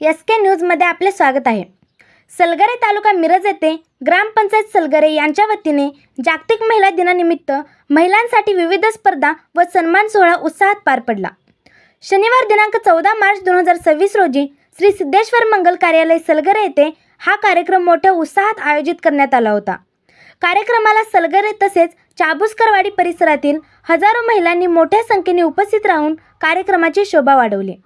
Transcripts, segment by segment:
SK न्यूजमध्ये आपले स्वागत आहे। सलगरे तालुका मिरज येथे ग्रामपंचायत सलगरे यांच्या वतीने जागतिक महिला दिनानिमित्त महिलांसाठी विविध स्पर्धा व सन्मान सोहळा उत्साहात पार पडला। शनिवार दिनांक 14 मार्च 2026 रोजी श्री सिद्धेश्वर मंगल कार्यालय सलगरे येथे हा कार्यक्रम मोठ्या उत्साहात आयोजित करण्यात आला होता। कार्यक्रमाला सलगरे तसेच चाबुस्करवाडी परिसरातील हजारो महिलांनी मोठ्या संख्येने उपस्थित राहून कार्यक्रमाची शोभा वाढवली।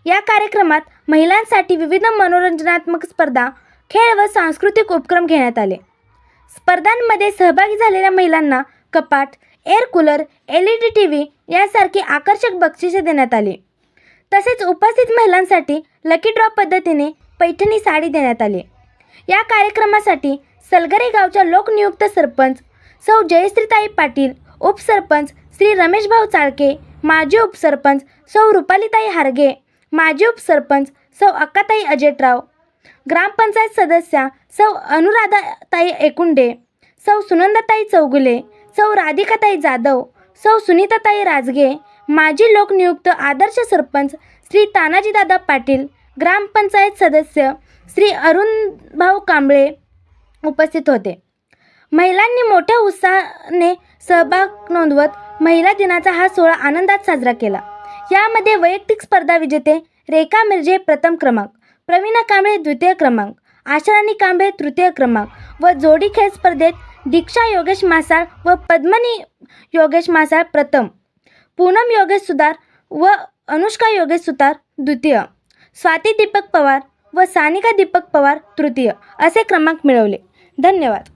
या कार्यक्रमात महिलांसाठी विविध मनोरंजनात्मक स्पर्धा, खेळ व सांस्कृतिक उपक्रम घेण्यात आले। स्पर्धांमध्ये सहभागी झालेल्या महिलांना कपाट, एअर कूलर, LED TV यासारखी आकर्षक बक्षिसे देण्यात आली। तसेच उपस्थित महिलांसाठी लकी ड्रॉ पद्धतीने पैठणी साडी देण्यात आली। या कार्यक्रमासाठी सलगरे गावच्या लोकनियुक्त सरपंच सौ जयश्रीताई पाटील, उपसरपंच श्री रमेशभाऊ चाळके, माजी उपसरपंच सौ रुपालीताई हारगे, माजी उपसरपंच सौ अक्काताई अजेटराव, ग्रामपंचायत सदस्या सौ अनुराधाताई एकुंडे, सौ सुनंदाताई चौगुले, सौ राधिकाताई जाधव, सौ सुनीताताई राजगे, माजी लोकनियुक्त आदर्श सरपंच श्री तानाजीदादा पाटील, ग्रामपंचायत सदस्य श्री अरुणभाऊ कांबळे उपस्थित होते। महिलांनी मोठ्या उत्साहाने सहभाग नोंदवत महिला दिनाचा हा सोहळा आनंदात साजरा केला। यामध्ये वैयक्तिक स्पर्धा विजेते रेखा मिर्जे प्रथम क्रमांक, प्रवीणा कांबळे द्वितीय क्रमांक, आशाराणी कांबळे तृतीय क्रमांक व जोडी खेळ स्पर्धेत दीक्षा योगेश मासाळ व पद्मनी योगेश मासाळ प्रथम, पूनम योगेश सुतार व अनुष्का योगेश सुतार द्वितीय, स्वाती दीपक पवार व सानिका दीपक पवार तृतीय असे क्रमांक मिळवले। धन्यवाद।